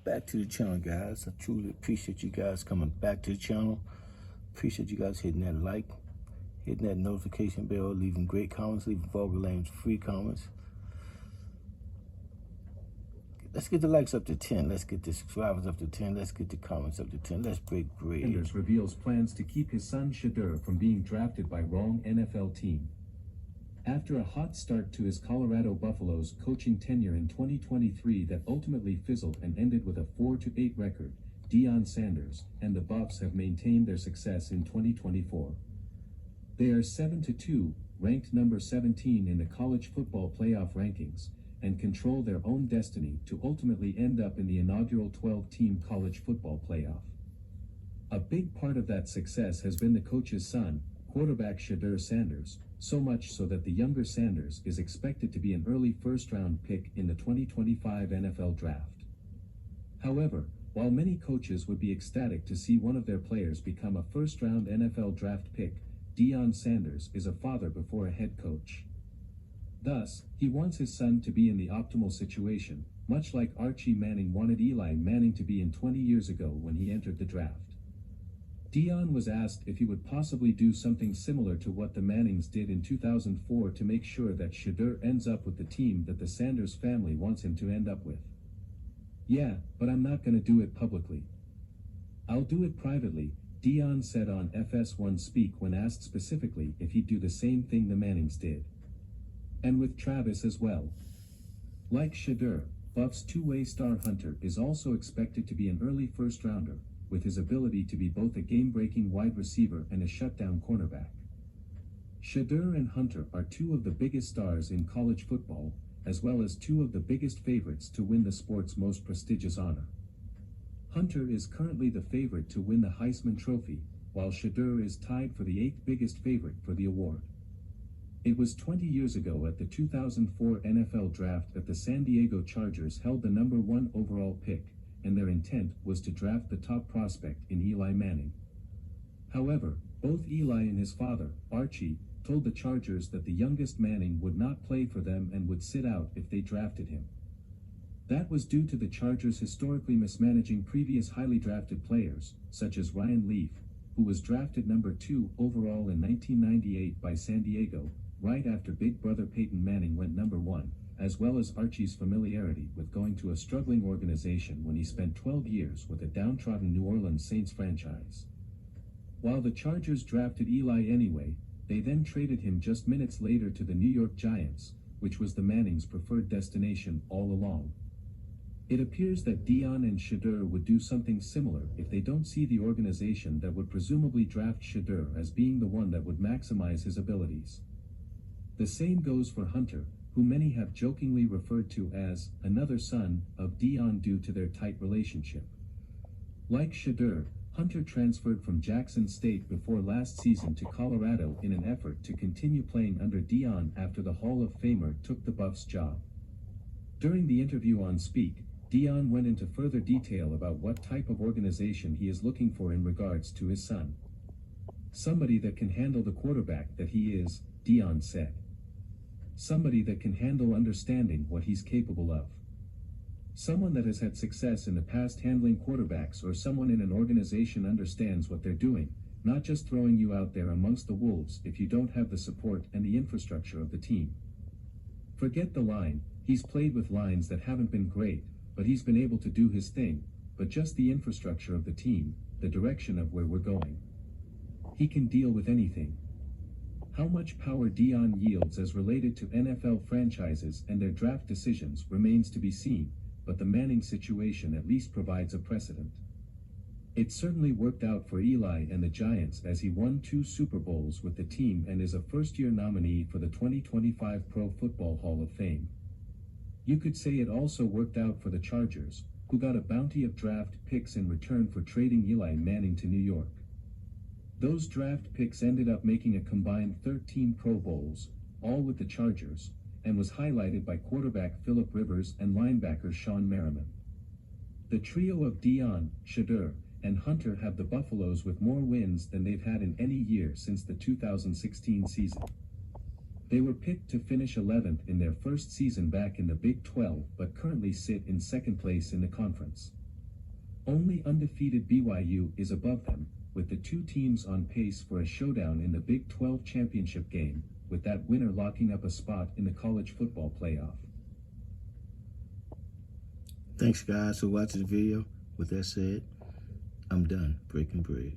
back to the channel, guys. I truly appreciate you guys coming back to the channel. Appreciate you guys hitting that like, hitting that notification bell, leaving great comments, leaving vulgar language free comments. Let's get the likes up to 10. Let's get the subscribers up to 10. Let's get the comments up to 10. Let's break bread. Sanders reveals plans to keep his son Shedeur from being drafted by wrong NFL team. After a hot start to his Colorado Buffaloes coaching tenure in 2023 that ultimately fizzled and ended with a 4-8 record, Deion Sanders and the Buffs have maintained their success in 2024. They are 7-2, ranked number 17 in the college football playoff rankings, and control their own destiny to ultimately end up in the inaugural 12-team college football playoff. A big part of that success has been the coach's son, quarterback Shedeur Sanders, so much so that the younger Sanders is expected to be an early first-round pick in the 2025 NFL Draft. However, while many coaches would be ecstatic to see one of their players become a first-round NFL Draft pick, Deion Sanders is a father before a head coach. Thus, he wants his son to be in the optimal situation, much like Archie Manning wanted Eli Manning to be in 20 years ago when he entered the draft. Deion was asked if he would possibly do something similar to what the Mannings did in 2004 to make sure that Shedeur ends up with the team that the Sanders family wants him to end up with. "Yeah, but I'm not gonna do it publicly. I'll do it privately," Deion said on FS1 Speak when asked specifically if he'd do the same thing the Mannings did. And with Travis as well. Like Shedeur, Buffs two-way star Hunter is also expected to be an early first-rounder, with his ability to be both a game-breaking wide receiver and a shutdown cornerback. Shedeur and Hunter are two of the biggest stars in college football, as well as two of the biggest favorites to win the sport's most prestigious honor. Hunter is currently the favorite to win the Heisman Trophy, while Shedeur is tied for the 8th biggest favorite for the award. It was 20 years ago at the 2004 NFL Draft that the San Diego Chargers held the number 1 overall pick, and their intent was to draft the top prospect in Eli Manning. However, both Eli and his father, Archie, told the Chargers that the youngest Manning would not play for them and would sit out if they drafted him. That was due to the Chargers historically mismanaging previous highly drafted players, such as Ryan Leaf, who was drafted number 2 overall in 1998 by San Diego, right after big brother Peyton Manning went number 1, as well as Archie's familiarity with going to a struggling organization when he spent 12 years with a downtrodden New Orleans Saints franchise. While the Chargers drafted Eli anyway, they then traded him just minutes later to the New York Giants, which was the Mannings' preferred destination all along. It appears that Deion and Shedeur would do something similar if they don't see the organization that would presumably draft Shedeur as being the one that would maximize his abilities. The same goes for Hunter, who many have jokingly referred to as another son of Deion due to their tight relationship. Like Shedeur, Hunter transferred from Jackson State before last season to Colorado in an effort to continue playing under Deion after the Hall of Famer took the Buffs' job. During the interview on Speak, Deion went into further detail about what type of organization he is looking for in regards to his son. "Somebody that can handle the quarterback that he is," Deion said. "Somebody that can handle understanding what he's capable of. Someone that has had success in the past handling quarterbacks, or someone in an organization understands what they're doing, not just throwing you out there amongst the wolves if you don't have the support and the infrastructure of the team. Forget the line, he's played with lines that haven't been great, but he's been able to do his thing, but just the infrastructure of the team, the direction of where we're going. He can deal with anything." How much power Deion yields as related to NFL franchises and their draft decisions remains to be seen, but the Manning situation at least provides a precedent. It certainly worked out for Eli and the Giants as he won 2 Super Bowls with the team and is a first-year nominee for the 2025 Pro Football Hall of Fame. You could say it also worked out for the Chargers, who got a bounty of draft picks in return for trading Eli Manning to New York. Those draft picks ended up making a combined 13 Pro Bowls, all with the Chargers, and was highlighted by quarterback Phillip Rivers and linebacker Sean Merriman. The trio of Deion, Shedeur, and Hunter have the Buffaloes with more wins than they've had in any year since the 2016 season. They were picked to finish 11th in their first season back in the Big 12, but currently sit in second place in the conference. Only undefeated BYU is above them, with the two teams on pace for a showdown in the Big 12 championship game, with that winner locking up a spot in the college football playoff. Thanks, guys, for watching the video. With that said, I'm done breaking bread.